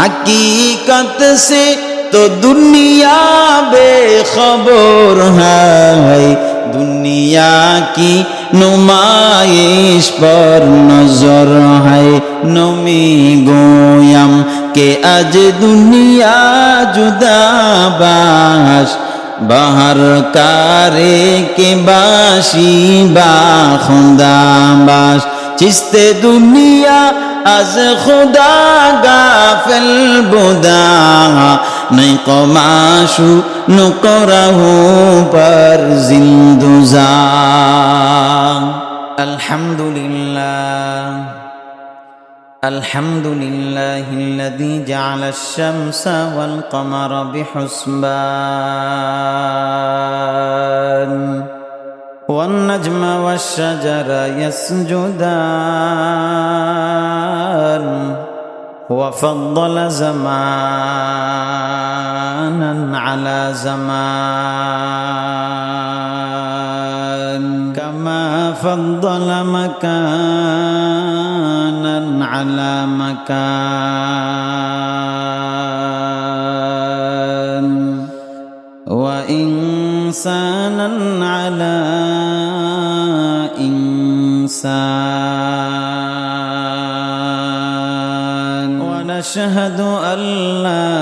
हकीकत से तो दुनिया बेखबर है, दुनिया की नुमाइश पर नजर है। नमी गोयम के आज दुनिया जुदाबाश, बाहर कारे के बाशी बा खुदाबाश। चिस्ते दुनिया از خدا غافل بودا، نہیں قماشو نقرہو پر زندوزا۔ الحمد لله الذي جعل الشمس والقمر بحسبان، والنجم والشجر يسجدان، وفضل زمانا على زمان، كما فضل مكانا على مكان، وإنسانا على إنسان، ونشهد أن لا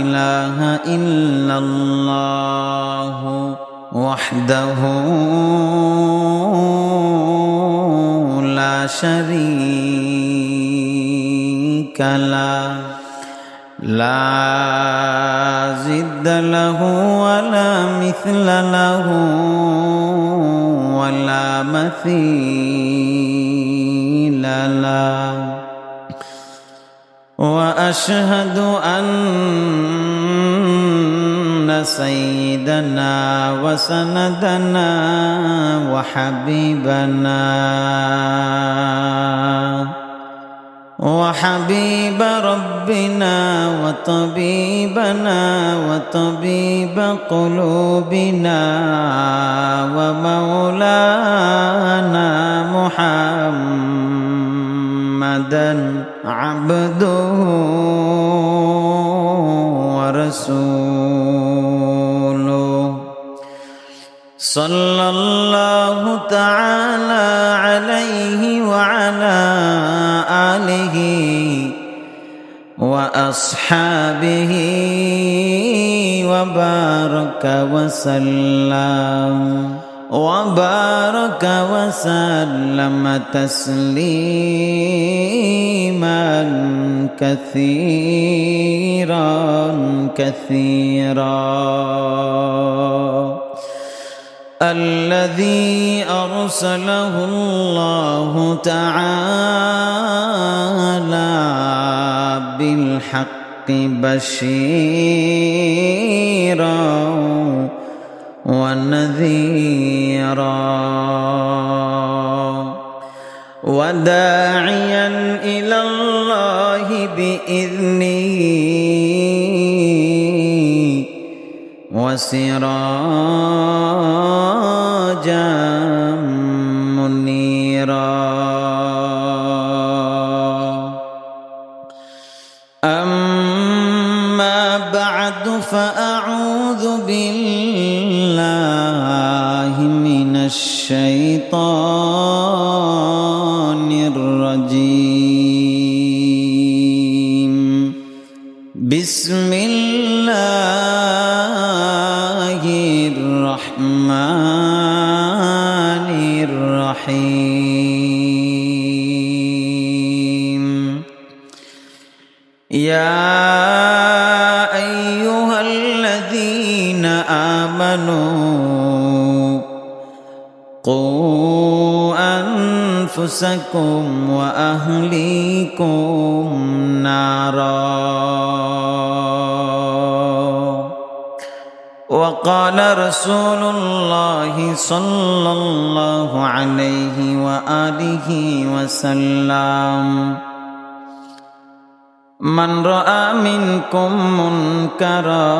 إله إلا الله وحده لا شريك له، لا ضد له ولا مثل له ولا مثيل له، وأشهد أن سيدنا وسندنا وحبيب ربنا وطبيبنا وطبيب قلوبنا ومولانا محمدا عبده ورسوله، صلى الله تعالى عليه وعلى آله وأصحابه وبارك وسلم تسليما كثيرا كثيرا. الذي أرسله الله تعالى بالحق بشيرا ونذيرا، وداعيا إلى الله بإذنه وسراجا منيرا. أما بعد، فأعوذ بالله من الشيطان الرجيم. بسم الله الرحمن الرحيم. يا أيها الذين آمنوا قوا أنفسكم وأهليكم نارا. وقال رسول الله صلى الله عليه وآله وسلم: من رأى منكم منكرا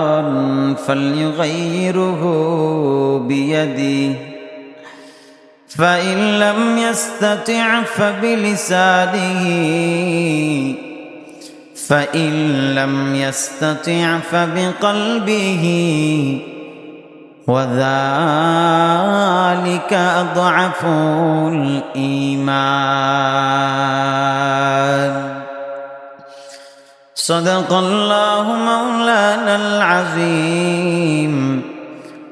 فليغيره بيده، فإن لم يستطع فبلسانه، فإن لم يستطع فبقلبه وذلك أضعف الإيمان. صدق الله مولانا العظيم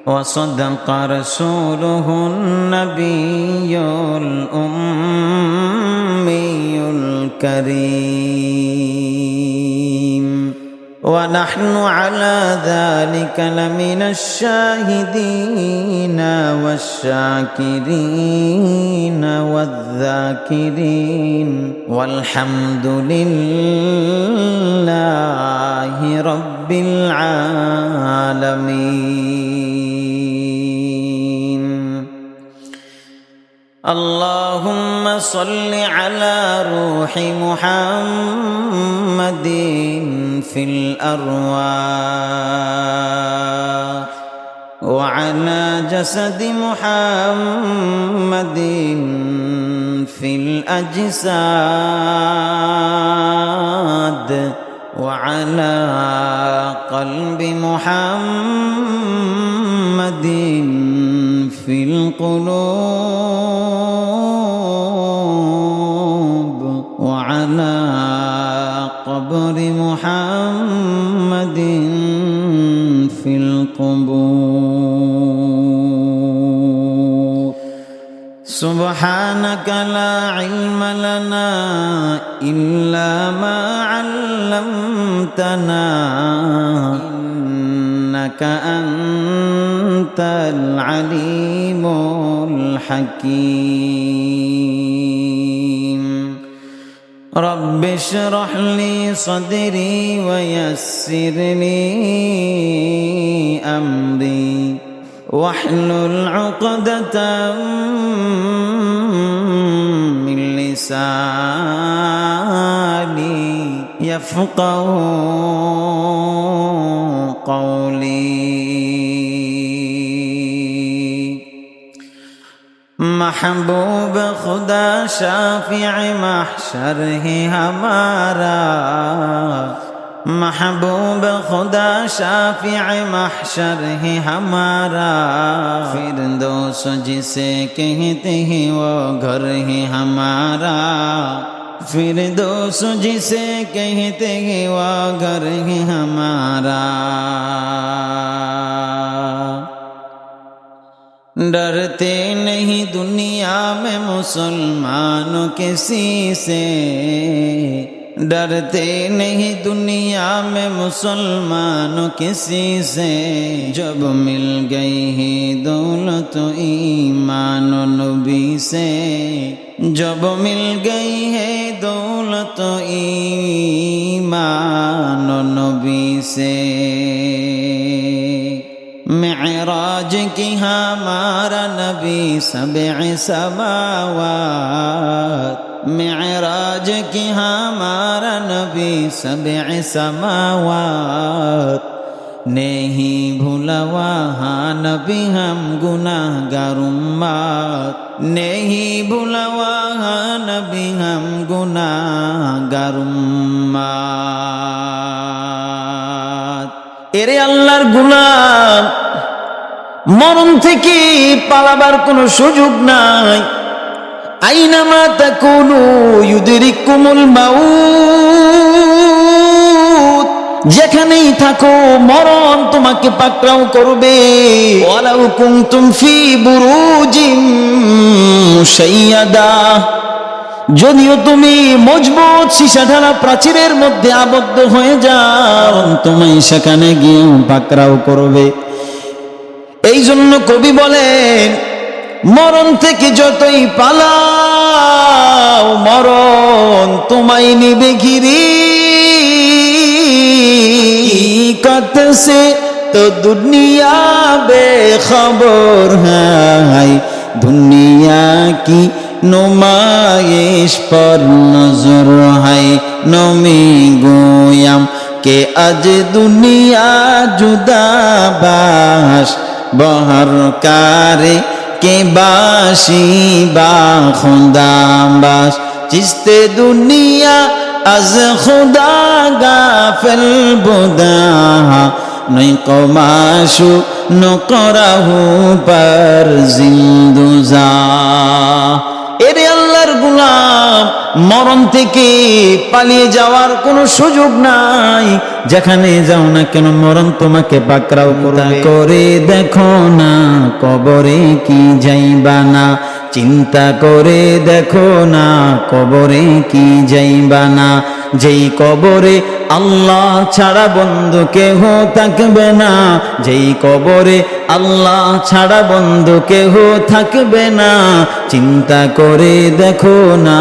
وصدق رسوله النبي الأمي الكريم، ونحن على ذلك لمن الشاهدين والشاكرين والذاكرين، والحمد لله رب العالمين. اللهم صل على روح محمد في الأرواح، وعلى جسد محمد في الأجساد، وعلى قلب محمد في القلوب، وعلى قبر محمد في القبور. سبحانك لا علم لنا إلا ما علمتنا إنك أنت العليم الحكيم. رب اشرح لي صدري ويسر لي أمري واحلل عقدة من لساني يفقه قولي. محبوب खुदा शाफिअ महशर है हमारा, महबूब खुदा शाफिअ महशर है हमारा, फिरदौस जिसे कहते हैं वो घर है हमारा, फिरदौस जिसे कहते हैं वो घर है हमारा। डरते नहीं दुनिया में मुसलमानों किसी से, डरते नहीं दुनिया में मुसलमानों किसी से, जब मिल गई है दौलत ईमान नबी से, जब मिल गई है दौलत ईमान नबी से। मेराज की हमारा नबी सबअ समावात, मेराज की हमारा नबी सबअ समावात, नहीं भूला वहाँ नबी हम गुनाहगार उम्मत, नहीं भूला वहाँ नबी हम गुनाहगार उम्मत। এরে আল্লাহর গোলাম, মরণ থেকে পালাবার কোনো সুযোগ নাই। আইনামা তাকুনু ইউদরিকুমুল মাউত, যেখানেই থাকো মরণ তোমাকে পাকড়াও করবে। ওয়ালাউ কুনতুম ফি বুরুজিন মুশাইয়াদা, যদিও তুমি মজবুত সীসাঢালা প্রাচীরের মধ্যে আবদ্ধ হয়ে যাও, তোমায় সেখানে গিয়ে পাকড়াও করবে। এই জন্য কবি বলেন, মরণ থেকে যতই পালাও মরণ তোমায় নিবে ঘিরি। কত সে তো দুনিয়া বেখবর হায়, দুনিয়া কি नुमाइश पर नजर है। नमी गोयम के अज दुनिया जुदा बाश, बहर कारे के बाशी बा खुदा बाश। चिस्ते दुनिया از خدا غافل بودا نئی قماشو نقرہو پر زندوزا এরে আল্লাহর গোলাম মরণ থেকে পালিয়ে যাওয়ার কোনো সুযোগ নাই যেখানে যাও না কেন মরণ তোমাকে পাকড়াও করে দেখো না কবরে কি যাইবা না চিন্তা করে দেখো না কবরে কি যাইবা না যেই কবরে আল্লাহ ছাড়া বন্ধু কেহ থাকবে না যেই কবরে আল্লাহ ছাড়া বন্ধু কেহ থাকবে না চিন্তা করে দেখো না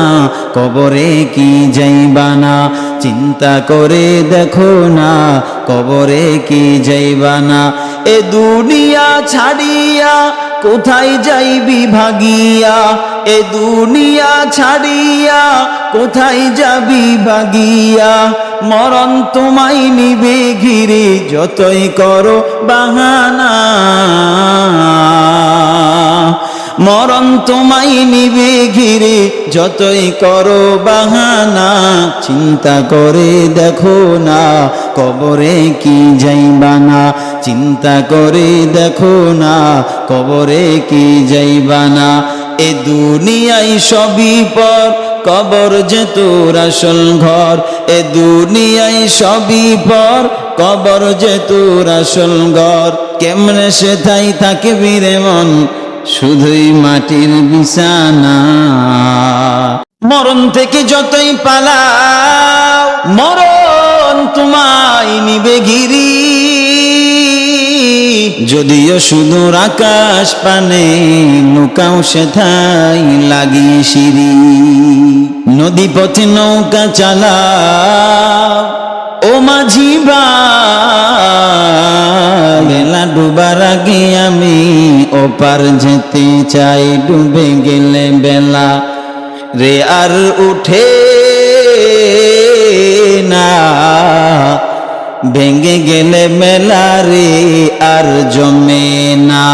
কবরে কি যাইবা না চিন্তা করে দেখো না কবরে কি যাইবা না এ দুনিয়া ছাড়িয়া কোথায় যাইবি ভাগিয়া এ দুনিয়া ছাড়িয়া কোথায় যাবি ভাগিয়া মরণ তোমায় নিবে ঘিরে যতই করো বাহানা মরণ তোমায় নিবে ঘিরে যতই করো বাহানা চিন্তা করে দেখো না কবরে কি যাইবা না চিন্তা করে দেখো না কবরে কি যাইবা না এ দুনিয়ায় সবই পর কবর যে তোর আসল ঘর এ দুনিয়ায় সবই পর কবর যে তোর আসল ঘর কেমনে সেথাই থাকবি রে মন শুধুই মাটির বিছানা মরণ থেকে যতই পালাও মরণ তোমায় নিবে ঘিরি যদিও সুদূর আকাশ পানে নৌকাও সেথাই লাগি সিঁড়ি নদী পথে নৌকা চালাও ও মাঝি ভাই বেলা ডুবার আগে আমি ওপার যেতে চাই ডুবে গেলে বেলা রে আর উঠে না ভেঙে গেলে মেলা রে আর জমে না